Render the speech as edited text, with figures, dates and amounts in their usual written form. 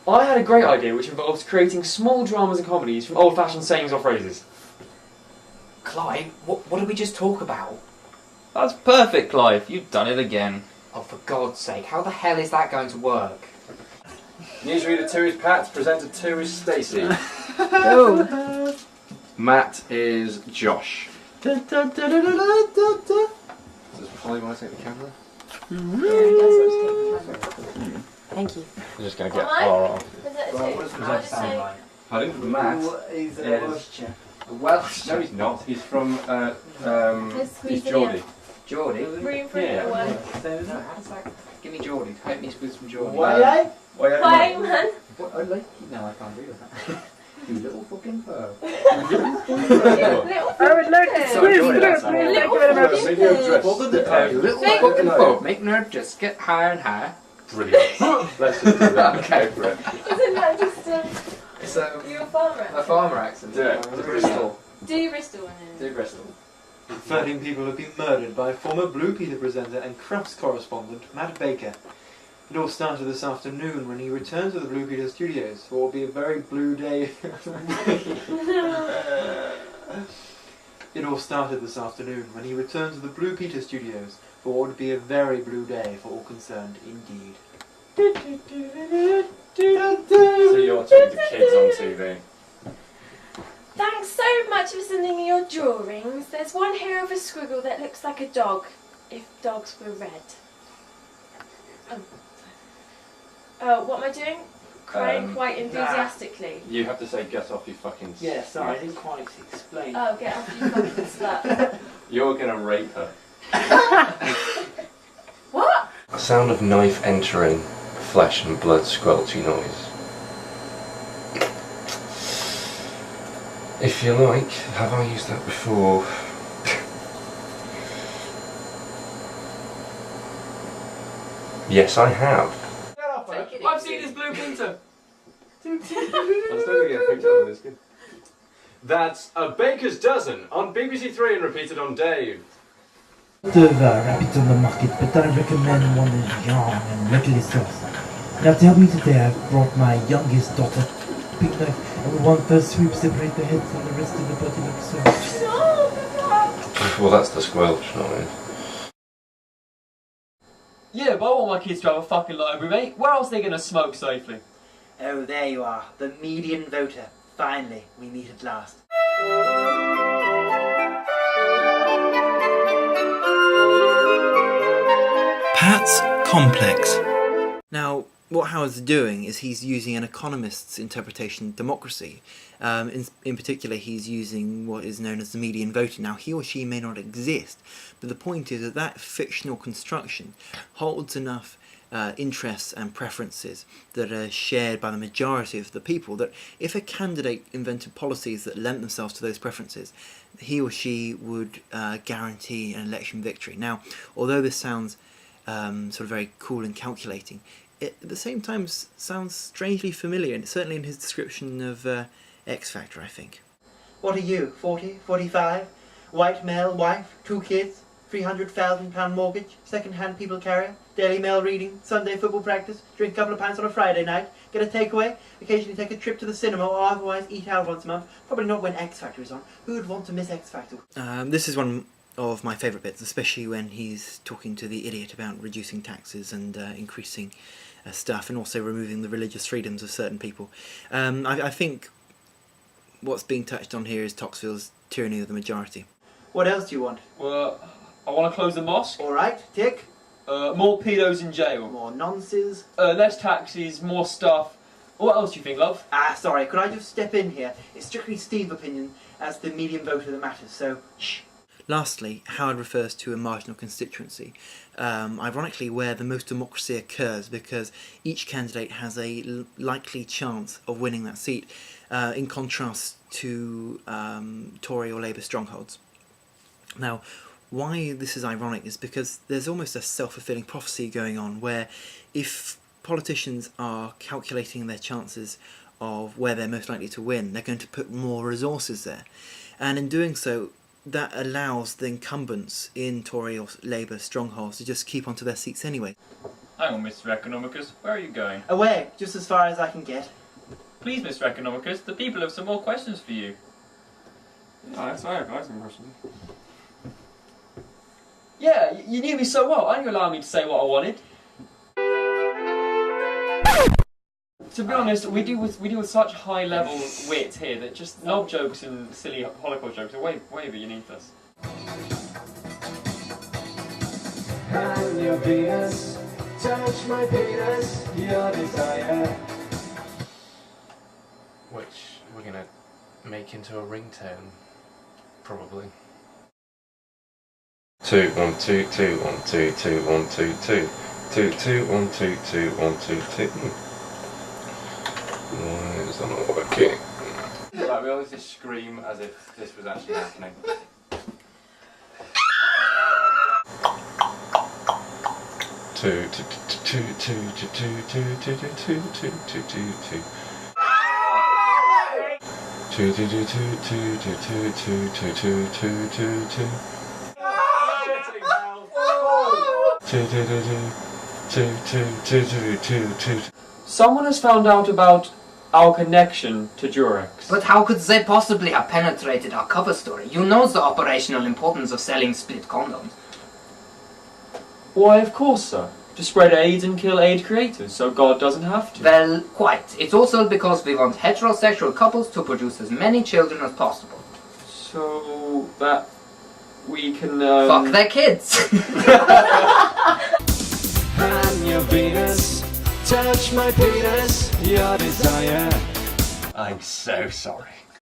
I had a great idea which involves creating small dramas and comedies from old-fashioned sayings or phrases. Clive, what did we just talk about? That's perfect, Clive. You've done it again. Oh, for God's sake, how the hell is that going to work? Newsreader 2 is Pat, presenter 2 is Stacey. Oh. Matt is Josh. Does Polly want to take the camera? Thank you. I'm just going to get R off. Pardon? Matt He's a Welsh chap. Welsh? No, he's not. He's from, he's Geordie. Geordie? Room for a one. Give me Geordie. Hope me squeeze from Geordie. Why? Hi, man. What, I like you now, I can't do that. You little fucking perv. I would like to squeeze Little fucking pub. Make nerd just get higher and higher. Brilliant. Let's just do that. Okay, for it. Isn't that just It's you're a farmer accent? a farmer accent. Do it. To Bristol. Do Bristol and Do Bristol. 13 people have been murdered by former Blue Peter presenter and Crufts correspondent Matt Baker. It all started this afternoon when he returned to the Blue Peter studios for what will be a very blue day. It all started this afternoon when he returned to the Blue Peter studios for what would be a very blue day for all concerned indeed. So you're talking to kids on TV. Thanks so much for sending me your drawings. There's one here of a squiggle that looks like a dog, if dogs were red. What am I doing? Crying quite enthusiastically. You have to say get off your fucking... Yeah, sorry, I didn't quite explain. Oh, get off you fucking slut. You're going to rape her. What? A sound of knife entering flesh and blood squelchy noise. If you like, have I used that before? Yes, I have. I've seen this Blue Peter. I'm still going to get picked up, but it's good. That's A Baker's Dozen on BBC Three and repeated on Dave. Rabbit on the market, but I recommend one that is young and luckily sauce. Now to help me today, I've brought my youngest daughter, big knife, and with one first sweep separate the head from the rest of the body like so. Well, that's the squelch noise. Yeah, but I want my kids to have a fucking library, mate. Where else are they going to smoke safely? Oh, there you are, the median voter. Finally, we meet at last. Pat's Complex. Now, what Howard's doing is he's using an economist's interpretation of democracy. In particular, he's using what is known as the median voter. Now, he or she may not exist, but the point is that that fictional construction holds enough interests and preferences that are shared by the majority of the people that if a candidate invented policies that lent themselves to those preferences, he or she would guarantee an election victory. Now, although this sounds sort of very cool and calculating, it at the same time sounds strangely familiar, and certainly in his description of X Factor, I think. What are you, 40, 45? White male, wife, 2 kids, £300,000 mortgage, second-hand people carrier, Daily Mail reading, Sunday football practice, drink a couple of pints on a Friday night, get a takeaway, occasionally take a trip to the cinema or otherwise eat out once a month, probably not when X Factor is on. Who would want to miss X Factor? This is one of my favourite bits, especially when he's talking to the idiot about reducing taxes and increasing stuff, and also removing the religious freedoms of certain people. I think what's being touched on here is Toxville's tyranny of the majority. What else do you want? Well, I want to close the mosque. Alright, tick. More pedos in jail. More nonsense. Less taxes, more stuff. What else do you think, love? Sorry, could I just step in here? It's strictly Steve's opinion as the median voter that matters, so shh. Lastly, Howard refers to a marginal constituency, ironically where the most democracy occurs because each candidate has a likely chance of winning that seat, in contrast to Tory or Labour strongholds. Now, why this is ironic is because there's almost a self-fulfilling prophecy going on where if politicians are calculating their chances of where they're most likely to win, they're going to put more resources there. And in doing so, that allows the incumbents in Tory or Labour strongholds to just keep onto their seats anyway. Hang on, Mr. Economicus, where are you going? Away, just as far as I can get. Please, Mr. Economicus, the people have some more questions for you. I have some questions. Yeah, you knew me so well. Why didn't you allow me to say what I wanted? To be honest, we deal with such high level wit here that just knob jokes and silly Holocaust jokes are way beneath us. Hand your penis, touch my penis, your desire. Which we're gonna make into a ringtone, probably. 2 1 2 2 1 2 2 1 2 2 2 2 1 2 2 1 2 2. Why is that not working? Right, we always just scream as if this was actually happening. Two, two, two, two, two, two, two, two, two, two, two, two, two, two. Two, two, two, two, two, two, two, two, two, two, two, two, two. Two, two, two, two, two, two, two, two. Someone has found out about our connection to Durex. But how could they possibly have penetrated our cover story? You know the operational importance of selling split condoms. Why, of course, sir. To spread AIDS and kill AIDS creators, so God doesn't have to. Well, quite. It's also because we want heterosexual couples to produce as many children as possible. So that we can Fuck their kids! Hand your penis, touch my penis, your desire. I'm so sorry.